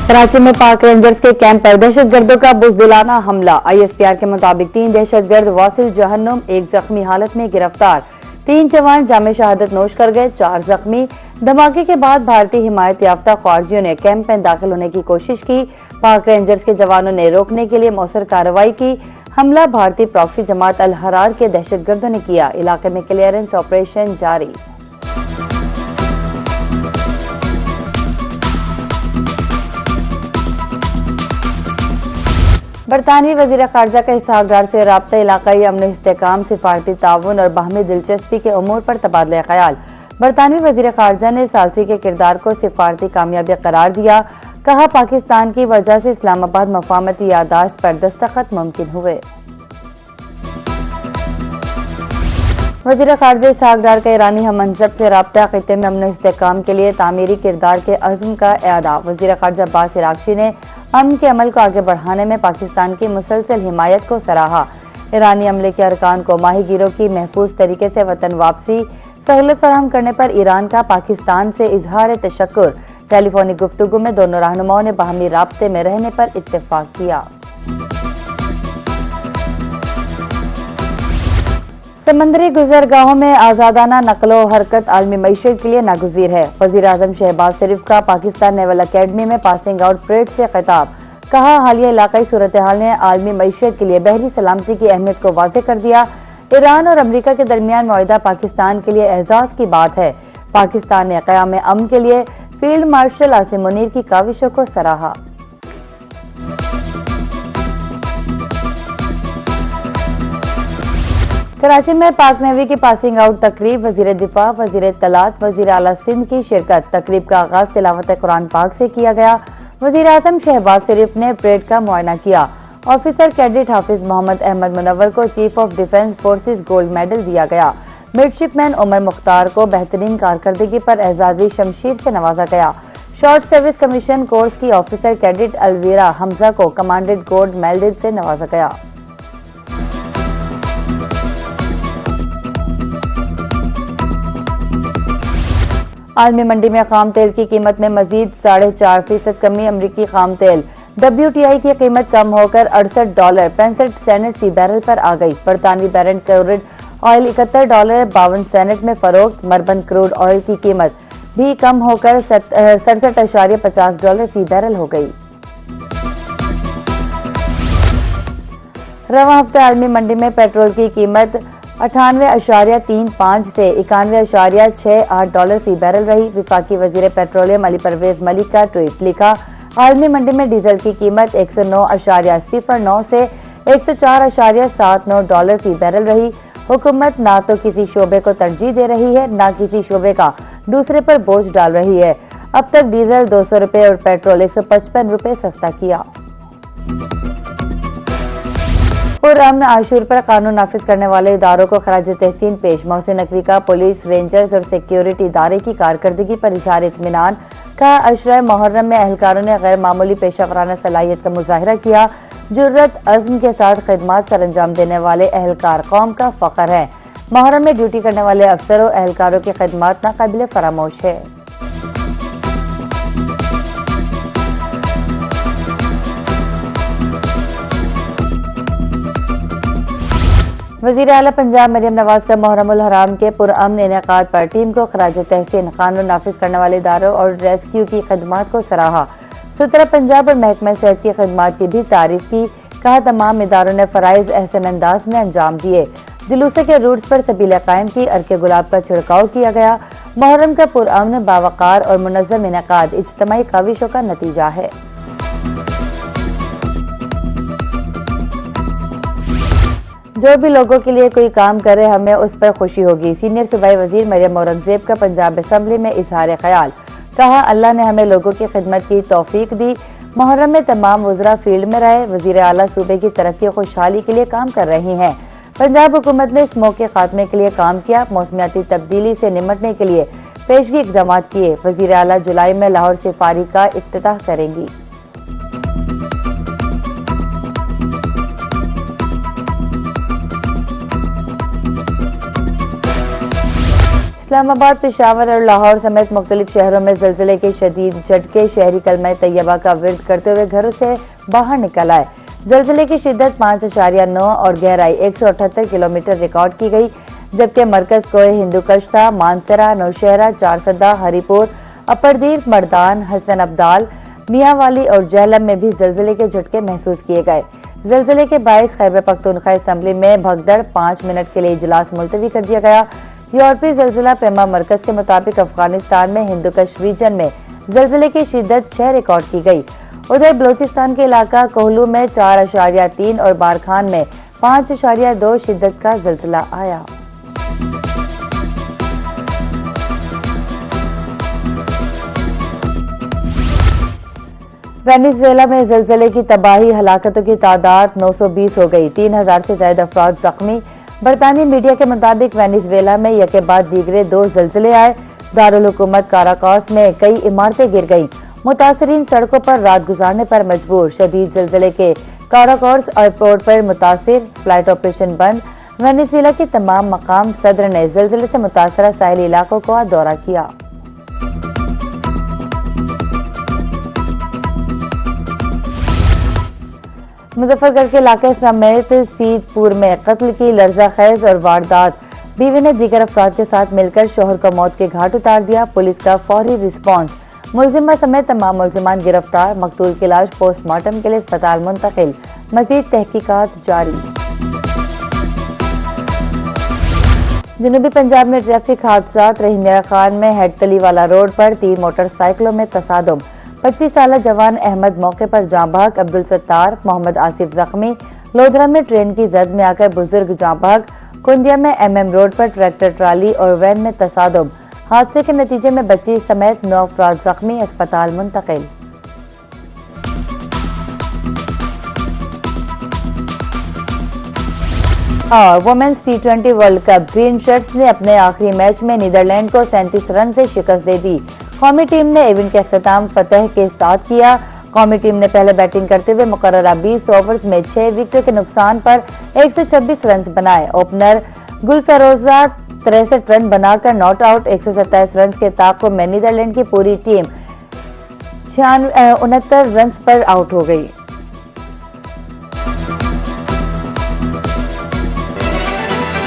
کراچی میں پاک رینجرز کے کیمپ پر دہشت گردوں کا بزدلانہ حملہ۔ ISPR کے مطابق 3 دہشت گرد واصل جہنم 1 زخمی حالت میں گرفتار، 3 جوان جام شہادت نوش کر گئے، 4 زخمی۔ دھماکے کے بعد بھارتی حمایت یافتہ خارجیوں نے کیمپ میں داخل ہونے کی کوشش کی۔ پاک رینجرز کے جوانوں نے روکنے کے لیے مؤثر کارروائی کی۔ حملہ بھارتی پراکسی جماعت الحرار کے دہشت گردوں نے کیا۔ علاقے میں کلیئرنس آپریشن جاری۔ برطانوی وزیر خارجہ کا اسحاق ڈار سے رابطہ، علاقائی امن و استحکام، سفارتی تعاون اور باہمی دلچسپی کے امور پر تبادلہ خیال۔ برطانوی وزیر خارجہ نے ثالثی کے کردار کو سفارتی کامیابی قرار دیا، کہا پاکستان کی وجہ سے اسلام آباد مفاہمتی یادداشت پر دستخط ممکن ہوئے۔ وزیر خارجہ اسحاق ڈار کا ایرانی ہم منصب سے رابطہ، خطے میں امن و استحکام کے لیے تعمیری کردار کے عزم کا اعادہ۔ وزیر خارجہ عباس عراقچی نے امن کے عمل کو آگے بڑھانے میں پاکستان کی مسلسل حمایت کو سراہا۔ ایرانی عملے کے ارکان کو ماہی گیروں کی محفوظ طریقے سے وطن واپسی سہولت فراہم کرنے پر ایران کا پاکستان سے اظہار تشکر۔ ٹیلی فونک گفتگو میں دونوں رہنماؤں نے باہمی رابطے میں رہنے پر اتفاق کیا۔ سمندری گزرگاہوں میں آزادانہ نقل و حرکت عالمی معیشت کے لیے ناگزیر ہے۔ وزیر اعظم شہباز شریف کا پاکستان نیول اکیڈمی میں پاسنگ آؤٹ پریڈ سے خطاب، کہا حالیہ علاقائی صورتحال نے عالمی معیشت کے لیے بحری سلامتی کی اہمیت کو واضح کر دیا۔ ایران اور امریکہ کے درمیان معاہدہ پاکستان کے لیے اعزاز کی بات ہے۔ پاکستان نے قیام امن کے لیے فیلڈ مارشل عاصم منیر کی کاوشوں کو سراہا۔ کراچی میں پاک نیوی کی پاسنگ آؤٹ تقریب، وزیر دفاع، وزیر اطلاعات، وزیر اعلیٰ سندھ کی شرکت۔ تقریب کا آغاز تلاوت قرآن پاک سے کیا گیا۔ وزیر اعظم شہباز شریف نے پریڈ کا معائنہ کیا۔ آفیسر کیڈٹ حافظ محمد احمد منور کو chief of defence forces gold medal دیا گیا۔ مڈشپ مین عمر مختار کو بہترین کارکردگی پر اعزازی شمشیر سے نوازا گیا۔ شارٹ سروس کمیشن کورس کی آفیسر کیڈٹ الویرا حمزہ کو کمانڈنٹ گولڈ میڈل سے نوازا گیا۔ عالمی منڈی میں خام تیل کی قیمت میں مزید 4.5% کمی۔ امریکی خام تیل WTI کی قیمت کم ہو کر $68.65 فی بیرل پر آ گئی۔ برطانوی برنٹ کروڈ آئل $71.52 میں فروخت۔ مربن کروڈ آئل کی قیمت بھی کم ہو کر $67.50 فی بیرل ہو گئی۔ رواں ہفتے عالمی منڈی میں پیٹرول کی قیمت 98.35 سے 91.68 فی بیرل رہی۔ وفاقی وزیر پیٹرولیم علی پرویز ملک کا ٹویٹ، لکھا عالمی منڈی میں ڈیزل کی قیمت 109.09 سے 104.79 فی بیرل رہی۔ حکومت نہ تو کسی شعبے کو ترجیح دے رہی ہے، نہ کسی شعبے کا دوسرے پر بوجھ ڈال رہی ہے۔ اب تک ڈیزل $200 اور پیٹرول $155 سستا کیا۔ پرامن عاشور پر قانون نافذ کرنے والے اداروں کو خراج تحسین پیش۔ محسن نقوی کا پولیس، رینجرز اور سیکیورٹی ادارے کی کارکردگی پر اظہار اطمینان، کہا عشرہ محرم میں اہلکاروں نے غیر معمولی پیشہ ورانہ صلاحیت کا مظاہرہ کیا۔ جرأت، عزم کے ساتھ خدمات سر انجام دینے والے اہلکار قوم کا فخر ہیں۔ محرم میں ڈیوٹی کرنے والے افسروں اہلکاروں کی خدمات ناقابل فراموش ہے۔ وزیر اعلیٰ پنجاب مریم نواز کا محرم الحرام کے پرامن انعقاد پر ٹیم کو خراج تحسین، قانون نافذ کرنے والے اداروں اور ریسکیو کی خدمات کو سراہا۔ سترہ پنجاب اور محکمہ صحت کی خدمات کی بھی تعریف کی، کہا تمام اداروں نے فرائض احسن انداز میں انجام دیے۔ جلوسے کے روٹس پر سبیلیں قائم کی، عرق گلاب کا چھڑکاؤ کیا گیا۔ محرم کا پرامن، باوقار اور منظم انعقاد اجتماعی کاوشوں کا نتیجہ ہے۔ جو بھی لوگوں کے لیے کوئی کام کرے ہمیں اس پر خوشی ہوگی۔ سینئر صوبائی وزیر مریم اورنگزیب کا پنجاب اسمبلی میں اظہار خیال، کہا اللہ نے ہمیں لوگوں کی خدمت کی توفیق دی۔ محرم میں تمام وزراء فیلڈ میں رہے۔ وزیر اعلیٰ صوبے کی ترقی و خوشحالی کے لیے کام کر رہی ہیں۔ پنجاب حکومت نے اسموگ کے خاتمے کے لیے کام کیا، موسمیاتی تبدیلی سے نمٹنے کے لیے پیشگی اقدامات کیے۔ وزیر اعلیٰ جولائی میں لاہور سفاری کا افتتاح کریں گی۔ اسلام آباد، پشاور اور لاہور سمیت مختلف شہروں میں زلزلے کے شدید جھٹکے، شہری کلمہ طیبہ کا ورد کرتے ہوئے گھروں سے باہر نکل آئے۔ زلزلے کی شدت 5.9 اور گہرائی 178 کلومیٹر ریکارڈ کی گئی، جبکہ مرکز کوہ ہندو کشتہ، مانسرا، نوشہرہ، چارسدہ، ہری پور، اپردیپ، مردان، حسن ابدال، میاں والی اور جہلم میں بھی زلزلے کے جھٹکے محسوس کیے گئے۔ زلزلے کے باعث خیبر پختونخوا اسمبلی میں بھگدڑ 5 منٹ کے لیے اجلاس ملتوی کر دیا گیا۔ یورپی زلزلہ پیما مرکز کے مطابق افغانستان میں ہندوکش ریجن میں زلزلے کی شدت 6 ریکارڈ کی گئی۔ ادھر بلوچستان کے علاقہ کوہلو میں 4.3 اور بارکھان میں 5.2 شدت کا زلزلہ آیا۔ وینیزویلا میں زلزلے کی تباہی، ہلاکتوں کی تعداد 920 ہو گئی، 3000 سے زائد افراد زخمی۔ برطانوی میڈیا کے مطابق وینیزویلا میں یکے بعد دیگرے 2 زلزلے آئے۔ دارالحکومت کاراکاس میں کئی عمارتیں گر گئیں، متاثرین سڑکوں پر رات گزارنے پر مجبور۔ شدید زلزلے کے کاراکاس ایئرپورٹ پر متاثر، فلائٹ آپریشن بند۔ وینیزویلا کی تمام مقام صدر نے زلزلے سے متاثرہ ساحلی علاقوں کا دورہ کیا۔ مظفر گڑھ کے علاقے سمیت سید پور میں قتل کی لرزہ خیز اور واردات، بیوی نے دیگر افراد کے ساتھ مل کر شوہر کو موت کے گھاٹ اتار دیا، پولیس کا فوری رسپانس، ملزمہ سمیت تمام ملزمان گرفتار، مقتول کی لاش پوسٹ مارٹم کے لیے اسپتال منتقل، مزید تحقیقات جاری۔ جنوبی پنجاب میں ٹریفک حادثات، رحیم میاں خان میں ہیڈ تلی والا روڈ پر 3 موٹر سائیکلوں میں تصادم، 25 سالہ جوان احمد موقع پر جاں بحق، عبدالستار، محمد آصف زخمی۔ لودھرا میں ٹرین کی زد میں آ کر بزرگ جاں بحق، کندیا میں MM روڈ پر ٹریکٹر ٹرالی اور وین میں تصادم، حادثے کے نتیجے میں بچی سمیت 9 افراد زخمی، اسپتال منتقل۔ اور women's T20 world cup, green shirts نے اپنے آخری میچ میں نیدرلینڈ کو 37 رن سے شکست دے دی۔ قومی ٹیم نے ایونٹ کا اختتام فتح کے ساتھ کیا۔ قومی ٹیم نے پہلے بیٹنگ کرتے ہوئے مقررہ 20 اوورز میں 6 وکٹوں کے نقصان پر 126 رنز بنائے۔ اوپنر گل فیروزہ 63 رن بنا کر ناٹ آؤٹ، 127 رنز کے تعاقب میں نیدرلینڈ کی پوری ٹیم 69 رنز پر آؤٹ ہو گئی۔